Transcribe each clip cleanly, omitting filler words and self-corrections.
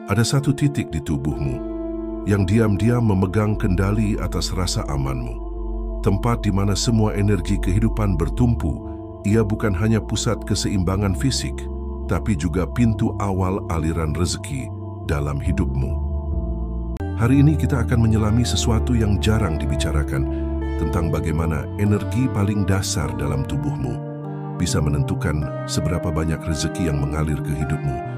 Ada satu titik di tubuhmu yang diam-diam memegang kendali atas rasa amanmu. Tempat di mana semua energi kehidupan bertumpu. Ia bukan hanya pusat keseimbangan fisik, tapi juga pintu awal aliran rezeki dalam hidupmu. Hari ini kita akan menyelami sesuatu yang jarang dibicarakan tentang bagaimana energi paling dasar dalam tubuhmu bisa menentukan seberapa banyak rezeki yang mengalir ke hidupmu.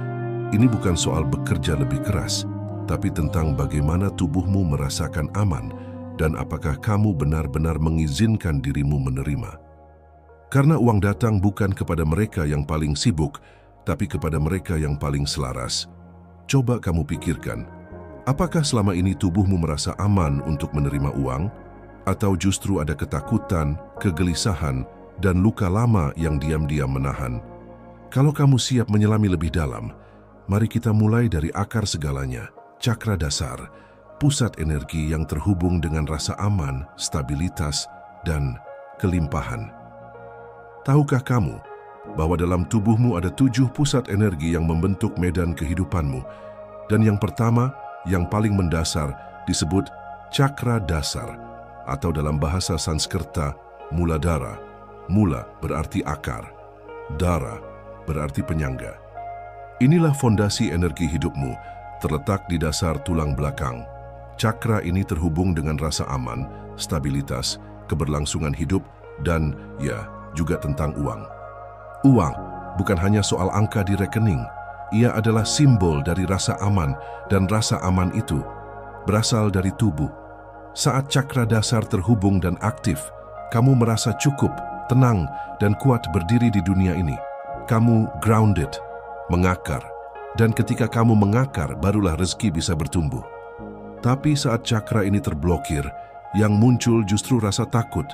Ini bukan soal bekerja lebih keras, tapi tentang bagaimana tubuhmu merasakan aman dan apakah kamu benar-benar mengizinkan dirimu menerima. Karena uang datang bukan kepada mereka yang paling sibuk, tapi kepada mereka yang paling selaras. Coba kamu pikirkan, apakah selama ini tubuhmu merasa aman untuk menerima uang? Atau justru ada ketakutan, kegelisahan, dan luka lama yang diam-diam menahan? Kalau kamu siap menyelami lebih dalam, mari kita mulai dari akar segalanya, cakra dasar, pusat energi yang terhubung dengan rasa aman, stabilitas, dan kelimpahan. Tahukah kamu bahwa dalam tubuhmu ada 7 pusat energi yang membentuk medan kehidupanmu? Dan yang pertama, yang paling mendasar, disebut cakra dasar, atau dalam bahasa Sanskerta, Muladhara. Mula berarti akar, dara berarti penyangga. Inilah fondasi energi hidupmu, terletak di dasar tulang belakang. Cakra ini terhubung dengan rasa aman, stabilitas, keberlangsungan hidup, dan juga tentang uang. Uang bukan hanya soal angka di rekening, ia adalah simbol dari rasa aman, dan rasa aman itu berasal dari tubuh. Saat cakra dasar terhubung dan aktif, kamu merasa cukup, tenang, dan kuat berdiri di dunia ini. Kamu grounded, mengakar, dan ketika kamu mengakar, barulah rezeki bisa bertumbuh. Tapi saat cakra ini terblokir, yang muncul justru rasa takut,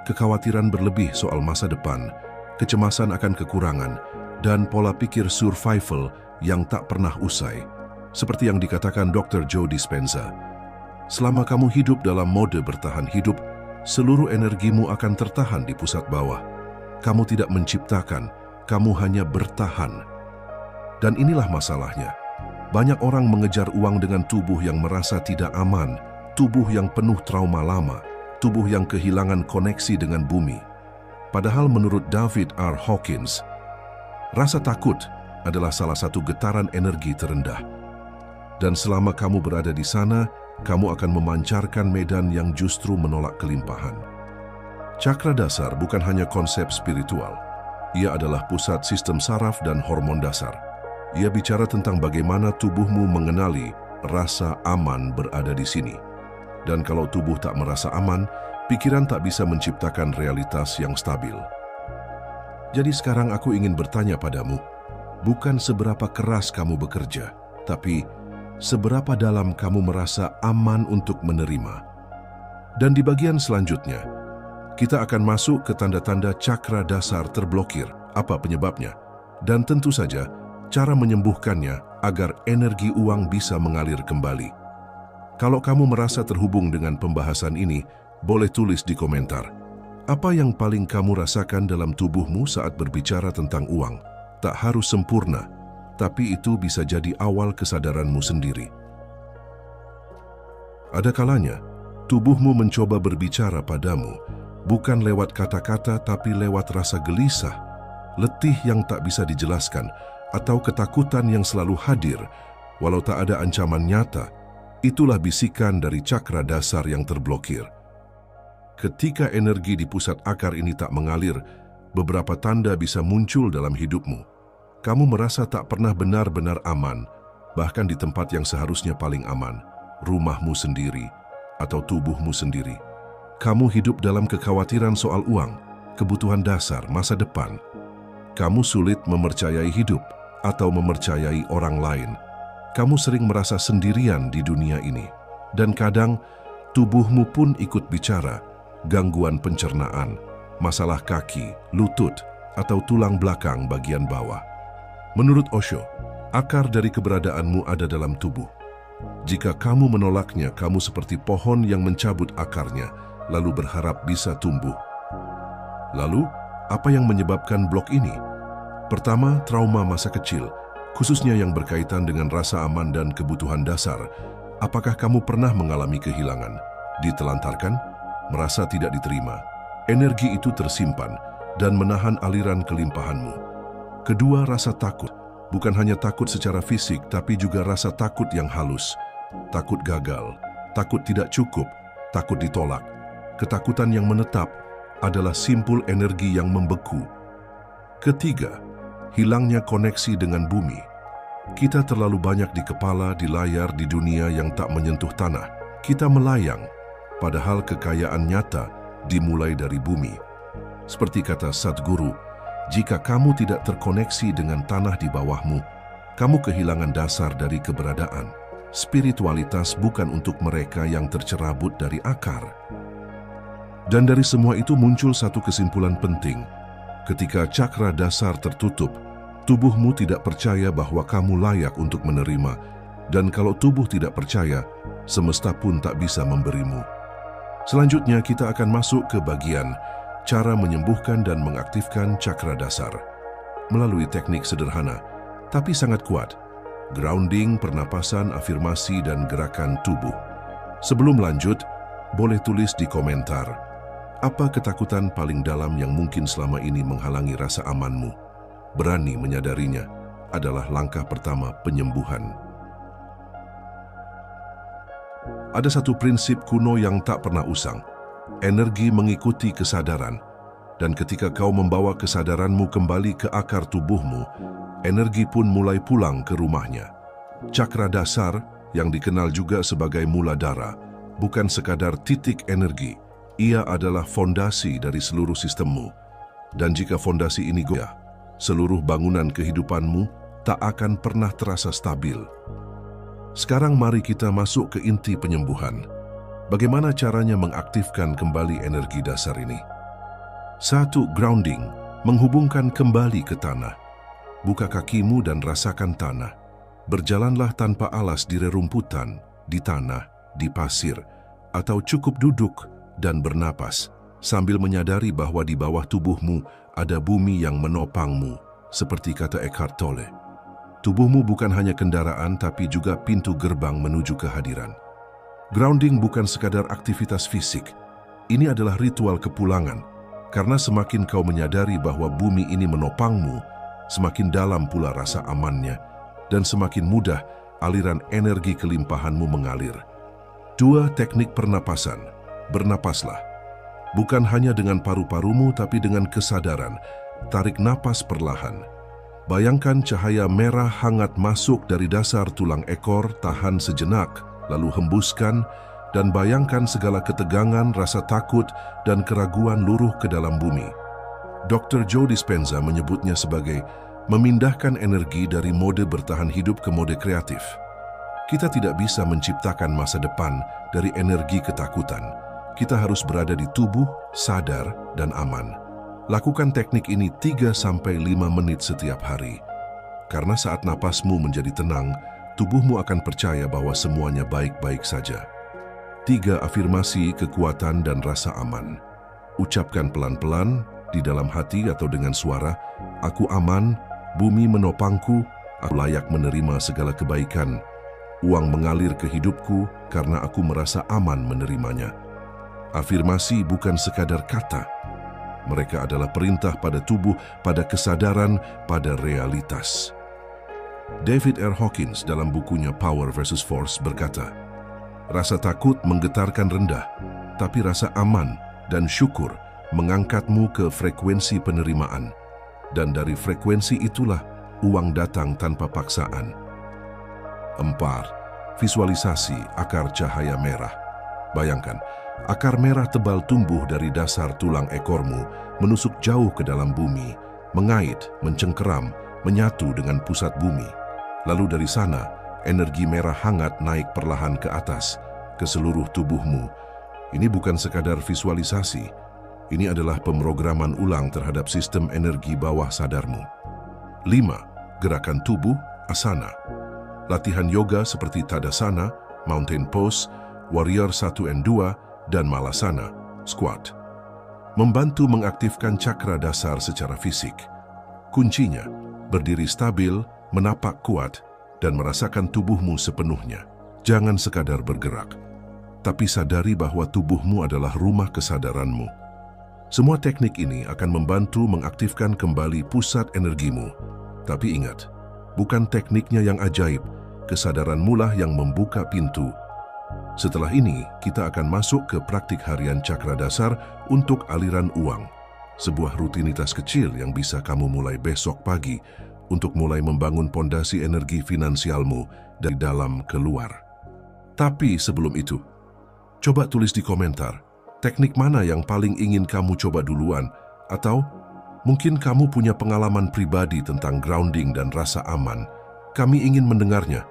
kekhawatiran berlebih soal masa depan, kecemasan akan kekurangan, dan pola pikir survival yang tak pernah usai. Seperti yang dikatakan Dr. Joe Dispenza, selama kamu hidup dalam mode bertahan hidup, seluruh energimu akan tertahan di pusat bawah. Kamu tidak menciptakan, kamu hanya bertahan. Dan inilah masalahnya. Banyak orang mengejar uang dengan tubuh yang merasa tidak aman, tubuh yang penuh trauma lama, tubuh yang kehilangan koneksi dengan bumi. Padahal menurut David R. Hawkins, rasa takut adalah salah satu getaran energi terendah. Dan selama kamu berada di sana, kamu akan memancarkan medan yang justru menolak kelimpahan. Cakra dasar bukan hanya konsep spiritual. Ia adalah pusat sistem saraf dan hormon dasar. Ia bicara tentang bagaimana tubuhmu mengenali rasa aman berada di sini. Dan kalau tubuh tak merasa aman, pikiran tak bisa menciptakan realitas yang stabil. Jadi sekarang aku ingin bertanya padamu, bukan seberapa keras kamu bekerja, tapi seberapa dalam kamu merasa aman untuk menerima. Dan di bagian selanjutnya, kita akan masuk ke tanda-tanda cakra dasar terblokir, apa penyebabnya, dan tentu saja cara menyembuhkannya agar energi uang bisa mengalir kembali. Kalau kamu merasa terhubung dengan pembahasan ini, boleh tulis di komentar. Apa yang paling kamu rasakan dalam tubuhmu saat berbicara tentang uang? Tak harus sempurna, tapi itu bisa jadi awal kesadaranmu sendiri. Ada kalanya, tubuhmu mencoba berbicara padamu, bukan lewat kata-kata tapi lewat rasa gelisah, letih yang tak bisa dijelaskan, atau ketakutan yang selalu hadir, walau tak ada ancaman nyata. Itulah bisikan dari cakra dasar yang terblokir. Ketika energi di pusat akar ini tak mengalir, beberapa tanda bisa muncul dalam hidupmu. Kamu merasa tak pernah benar-benar aman, bahkan di tempat yang seharusnya paling aman, rumahmu sendiri atau tubuhmu sendiri. Kamu hidup dalam kekhawatiran soal uang, kebutuhan dasar, masa depan. Kamu sulit mempercayai hidup atau mempercayai orang lain. Kamu sering merasa sendirian di dunia ini. Dan kadang, tubuhmu pun ikut bicara, gangguan pencernaan, masalah kaki, lutut, atau tulang belakang bagian bawah. Menurut Osho, akar dari keberadaanmu ada dalam tubuh. Jika kamu menolaknya, kamu seperti pohon yang mencabut akarnya, lalu berharap bisa tumbuh. Lalu, apa yang menyebabkan blok ini? Pertama, trauma masa kecil. khususnya yang berkaitan dengan rasa aman dan kebutuhan dasar. Apakah kamu pernah mengalami kehilangan, ditelantarkan, merasa tidak diterima? Energi itu tersimpan dan menahan aliran kelimpahanmu. Kedua, rasa takut. Bukan hanya takut secara fisik, tapi juga rasa takut yang halus. Takut gagal, takut tidak cukup, takut ditolak. Ketakutan yang menetap adalah simpul energi yang membeku. Ketiga, hilangnya koneksi dengan bumi. Kita terlalu banyak di kepala, di layar, di dunia yang tak menyentuh tanah. Kita melayang, padahal kekayaan nyata dimulai dari bumi. Seperti kata Sadhguru, jika kamu tidak terkoneksi dengan tanah di bawahmu, kamu kehilangan dasar dari keberadaan. Spiritualitas bukan untuk mereka yang tercerabut dari akar. Dan dari semua itu muncul satu kesimpulan penting. Ketika cakra dasar tertutup, tubuhmu tidak percaya bahwa kamu layak untuk menerima. Dan kalau tubuh tidak percaya, semesta pun tak bisa memberimu. Selanjutnya kita akan masuk ke bagian cara menyembuhkan dan mengaktifkan cakra dasar. Melalui teknik sederhana, tapi sangat kuat. Grounding, pernapasan, afirmasi, dan gerakan tubuh. Sebelum lanjut, boleh tulis di komentar, apa ketakutan paling dalam yang mungkin selama ini menghalangi rasa amanmu? Berani menyadarinya adalah langkah pertama penyembuhan. Ada satu prinsip kuno yang tak pernah usang. Energi mengikuti kesadaran. Dan ketika kau membawa kesadaranmu kembali ke akar tubuhmu, energi pun mulai pulang ke rumahnya. Cakra dasar, yang dikenal juga sebagai muladhara, bukan sekadar titik energi. Ia adalah fondasi dari seluruh sistemmu. Dan jika fondasi ini goyah, seluruh bangunan kehidupanmu tak akan pernah terasa stabil. Sekarang mari kita masuk ke inti penyembuhan. Bagaimana caranya mengaktifkan kembali energi dasar ini? 1. Grounding, menghubungkan kembali ke tanah. Buka kakimu dan rasakan tanah. Berjalanlah tanpa alas di rerumputan, di tanah, di pasir, atau cukup duduk dan bernapas, sambil menyadari bahwa di bawah tubuhmu ada bumi yang menopangmu, seperti kata Eckhart Tolle. Tubuhmu bukan hanya kendaraan, tapi juga pintu gerbang menuju kehadiran. Grounding bukan sekadar aktivitas fisik. Ini adalah ritual kepulangan, karena semakin kau menyadari bahwa bumi ini menopangmu, semakin dalam pula rasa amannya, dan semakin mudah aliran energi kelimpahanmu mengalir. 2. Teknik pernapasan. Bernapaslah. Bukan hanya dengan paru-parumu, tapi dengan kesadaran. Tarik napas perlahan. Bayangkan cahaya merah hangat masuk dari dasar tulang ekor, tahan sejenak, lalu hembuskan, dan bayangkan segala ketegangan, rasa takut, dan keraguan luruh ke dalam bumi. Dr. Joe Dispenza menyebutnya sebagai memindahkan energi dari mode bertahan hidup ke mode kreatif. Kita tidak bisa menciptakan masa depan dari energi ketakutan. Kita harus berada di tubuh, sadar, dan aman. Lakukan teknik ini 3-5 menit setiap hari. Karena saat napasmu menjadi tenang, tubuhmu akan percaya bahwa semuanya baik-baik saja. 3. Afirmasi kekuatan dan rasa aman. Ucapkan pelan-pelan di dalam hati atau dengan suara, aku aman, bumi menopangku, aku layak menerima segala kebaikan. Uang mengalir ke hidupku karena aku merasa aman menerimanya. Afirmasi bukan sekadar kata. Mereka adalah perintah pada tubuh, pada kesadaran, pada realitas. David R. Hawkins dalam bukunya Power vs. Force berkata, rasa takut menggetarkan rendah, tapi rasa aman dan syukur mengangkatmu ke frekuensi penerimaan. Dan dari frekuensi itulah uang datang tanpa paksaan. 4. Visualisasi akar cahaya merah. Bayangkan, akar merah tebal tumbuh dari dasar tulang ekormu, menusuk jauh ke dalam bumi, mengait, mencengkeram, menyatu dengan pusat bumi. Lalu dari sana, energi merah hangat naik perlahan ke atas, ke seluruh tubuhmu. Ini bukan sekadar visualisasi, ini adalah pemrograman ulang terhadap sistem energi bawah sadarmu. 5. Gerakan tubuh, asana. Latihan yoga seperti Tadasana, Mountain Pose, Warrior 1 and 2, dan Malasana, squat. Membantu mengaktifkan cakra dasar secara fisik. Kuncinya, berdiri stabil, menapak kuat, dan merasakan tubuhmu sepenuhnya. Jangan sekadar bergerak, tapi sadari bahwa tubuhmu adalah rumah kesadaranmu. Semua teknik ini akan membantu mengaktifkan kembali pusat energimu. Tapi ingat, bukan tekniknya yang ajaib, kesadaranmu lah yang membuka pintu. Setelah ini, kita akan masuk ke praktik harian cakra dasar untuk aliran uang. Sebuah rutinitas kecil yang bisa kamu mulai besok pagi untuk mulai membangun pondasi energi finansialmu dari dalam ke luar. Tapi sebelum itu, coba tulis di komentar, teknik mana yang paling ingin kamu coba duluan, atau mungkin kamu punya pengalaman pribadi tentang grounding dan rasa aman. Kami ingin mendengarnya.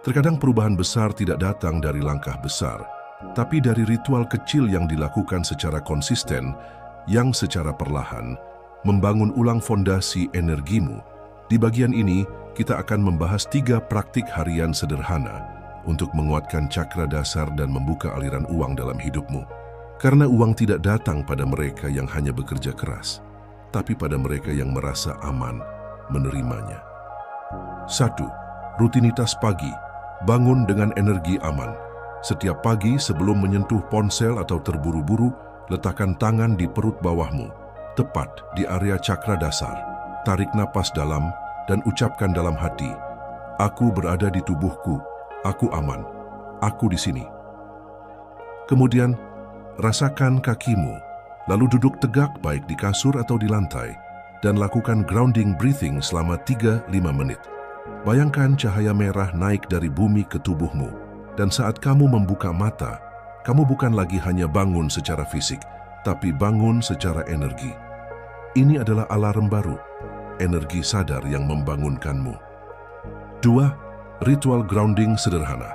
Terkadang perubahan besar tidak datang dari langkah besar, tapi dari ritual kecil yang dilakukan secara konsisten, yang secara perlahan membangun ulang fondasi energimu. Di bagian ini, kita akan membahas 3 praktik harian sederhana untuk menguatkan cakra dasar dan membuka aliran uang dalam hidupmu. Karena uang tidak datang pada mereka yang hanya bekerja keras, tapi pada mereka yang merasa aman menerimanya. 1. Rutinitas pagi. Bangun dengan energi aman. Setiap pagi sebelum menyentuh ponsel atau terburu-buru, letakkan tangan di perut bawahmu, tepat di area cakra dasar. Tarik napas dalam dan ucapkan dalam hati, "Aku berada di tubuhku, aku aman, aku di sini." Kemudian, rasakan kakimu, lalu duduk tegak baik di kasur atau di lantai, dan lakukan grounding breathing selama 3-5 menit. Bayangkan cahaya merah naik dari bumi ke tubuhmu, dan saat kamu membuka mata, kamu bukan lagi hanya bangun secara fisik, tapi bangun secara energi. Ini adalah alarm baru, energi sadar yang membangunkanmu. 2. Ritual grounding sederhana.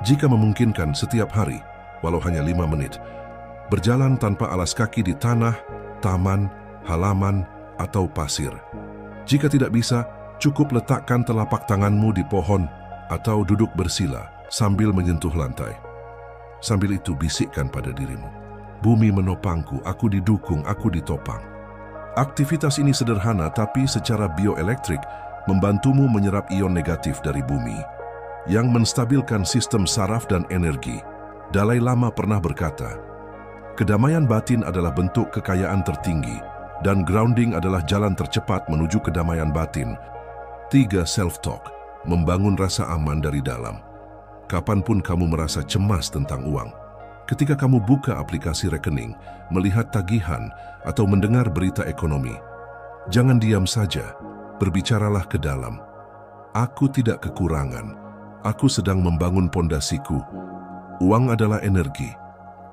Jika memungkinkan setiap hari, walau hanya 5 menit, berjalan tanpa alas kaki di tanah, taman, halaman, atau pasir. Jika tidak bisa, cukup letakkan telapak tanganmu di pohon atau duduk bersila sambil menyentuh lantai. Sambil itu bisikkan pada dirimu, "Bumi menopangku, aku didukung, aku ditopang." Aktivitas ini sederhana tapi secara bioelektrik membantumu menyerap ion negatif dari bumi yang menstabilkan sistem saraf dan energi. Dalai Lama pernah berkata, "Kedamaian batin adalah bentuk kekayaan tertinggi dan grounding adalah jalan tercepat menuju kedamaian batin." 3. Self-talk. Membangun rasa aman dari dalam. Kapanpun kamu merasa cemas tentang uang, ketika kamu buka aplikasi rekening, melihat tagihan, atau mendengar berita ekonomi, jangan diam saja, berbicaralah ke dalam. "Aku tidak kekurangan, aku sedang membangun pondasiku. Uang adalah energi,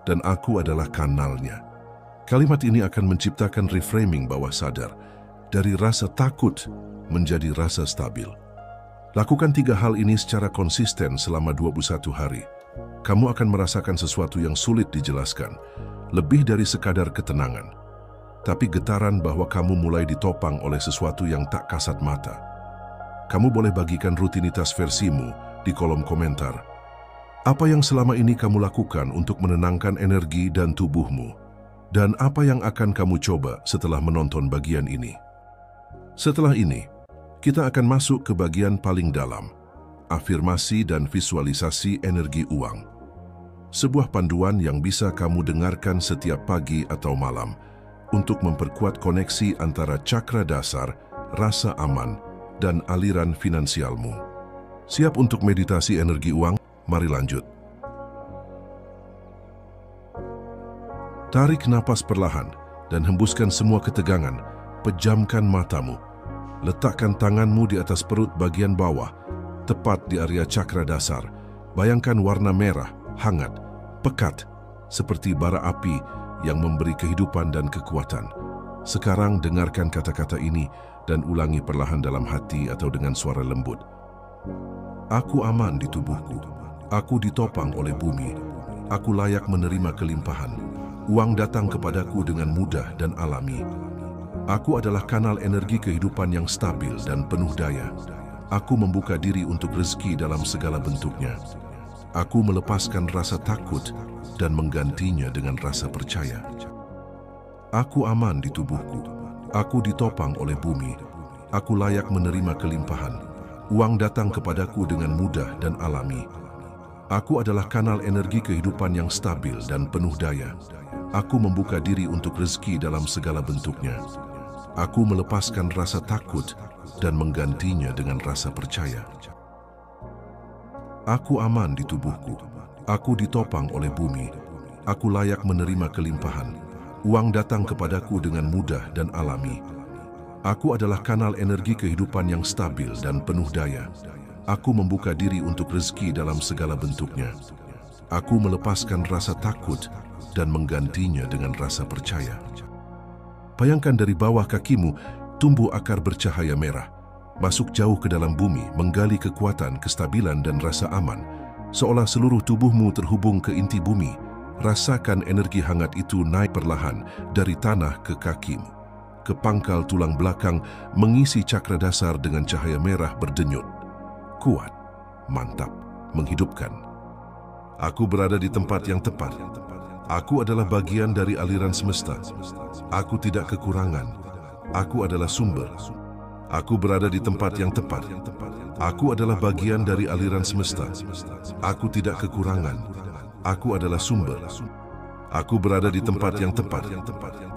dan aku adalah kanalnya." Kalimat ini akan menciptakan reframing bawah sadar, dari rasa takut menjadi rasa stabil. Lakukan 3 hal ini secara konsisten selama 21 hari. Kamu akan merasakan sesuatu yang sulit dijelaskan, lebih dari sekadar ketenangan, tapi getaran bahwa kamu mulai ditopang oleh sesuatu yang tak kasat mata. Kamu boleh bagikan rutinitas versimu di kolom komentar. Apa yang selama ini kamu lakukan untuk menenangkan energi dan tubuhmu? Dan apa yang akan kamu coba setelah menonton bagian ini? Setelah ini, kita akan masuk ke bagian paling dalam, afirmasi dan visualisasi energi uang. Sebuah panduan yang bisa kamu dengarkan setiap pagi atau malam untuk memperkuat koneksi antara cakra dasar, rasa aman, dan aliran finansialmu. Siap untuk meditasi energi uang? Mari lanjut. Tarik napas perlahan dan hembuskan semua ketegangan. Pejamkan matamu. Letakkan tanganmu di atas perut bagian bawah, tepat di area cakra dasar. Bayangkan warna merah, hangat, pekat, seperti bara api yang memberi kehidupan dan kekuatan. Sekarang dengarkan kata-kata ini dan ulangi perlahan dalam hati atau dengan suara lembut. "Aku aman di tubuhku. Aku ditopang oleh bumi. Aku layak menerima kelimpahan. Uang datang kepadaku dengan mudah dan alami. Aku adalah kanal energi kehidupan yang stabil dan penuh daya. Aku membuka diri untuk rezeki dalam segala bentuknya. Aku melepaskan rasa takut dan menggantinya dengan rasa percaya. Aku aman di tubuhku. Aku ditopang oleh bumi. Aku layak menerima kelimpahan. Uang datang kepadaku dengan mudah dan alami. Aku adalah kanal energi kehidupan yang stabil dan penuh daya. Aku membuka diri untuk rezeki dalam segala bentuknya. Aku melepaskan rasa takut dan menggantinya dengan rasa percaya. Aku aman di tubuhku. Aku ditopang oleh bumi. Aku layak menerima kelimpahan. Uang datang kepadaku dengan mudah dan alami. Aku adalah kanal energi kehidupan yang stabil dan penuh daya. Aku membuka diri untuk rezeki dalam segala bentuknya. Aku melepaskan rasa takut dan menggantinya dengan rasa percaya. Bayangkan dari bawah kakimu tumbuh akar bercahaya merah. Masuk jauh ke dalam bumi, menggali kekuatan, kestabilan, dan rasa aman. Seolah seluruh tubuhmu terhubung ke inti bumi. Rasakan energi hangat itu naik perlahan dari tanah ke kakimu, ke pangkal tulang belakang, mengisi cakra dasar dengan cahaya merah berdenyut. Kuat, mantap, menghidupkan. Aku berada di tempat yang tepat. Aku adalah bagian dari aliran semesta. Aku tidak kekurangan. Aku adalah sumber. Aku berada di tempat yang tepat. Aku adalah bagian dari aliran semesta. Aku tidak kekurangan. Aku adalah sumber. Aku berada di tempat yang tepat.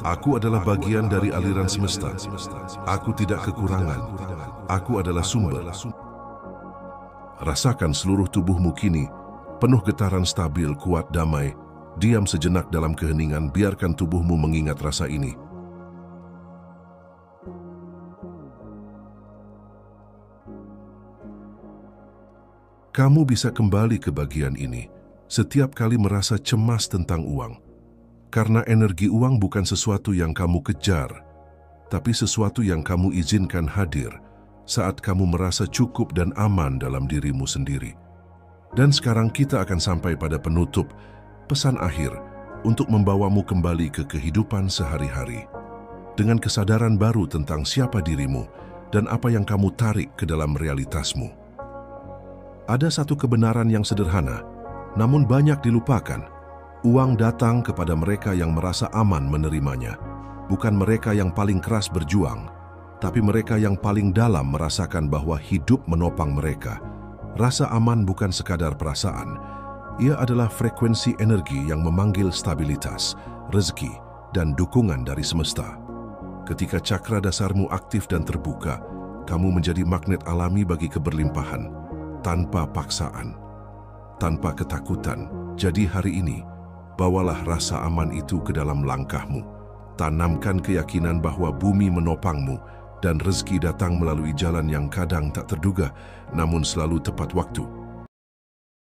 Aku adalah bagian dari aliran semesta. Aku tidak kekurangan. Aku adalah sumber. Rasakan seluruh tubuhmu kini penuh getaran stabil, kuat, damai. Diam sejenak dalam keheningan, biarkan tubuhmu mengingat rasa ini. Kamu bisa kembali ke bagian ini setiap kali merasa cemas tentang uang. Karena energi uang bukan sesuatu yang kamu kejar, tapi sesuatu yang kamu izinkan hadir saat kamu merasa cukup dan aman dalam dirimu sendiri. Dan sekarang kita akan sampai pada penutup, pesan akhir untuk membawamu kembali ke kehidupan sehari-hari. Dengan kesadaran baru tentang siapa dirimu dan apa yang kamu tarik ke dalam realitasmu. Ada satu kebenaran yang sederhana, namun banyak dilupakan. Uang datang kepada mereka yang merasa aman menerimanya, bukan mereka yang paling keras berjuang, tapi mereka yang paling dalam merasakan bahwa hidup menopang mereka. Rasa aman bukan sekadar perasaan, ia adalah frekuensi energi yang memanggil stabilitas, rezeki, dan dukungan dari semesta. Ketika cakra dasarmu aktif dan terbuka, kamu menjadi magnet alami bagi keberlimpahan, tanpa paksaan, tanpa ketakutan. Jadi hari ini, bawalah rasa aman itu ke dalam langkahmu. Tanamkan keyakinan bahwa bumi menopangmu dan rezeki datang melalui jalan yang kadang tak terduga, namun selalu tepat waktu.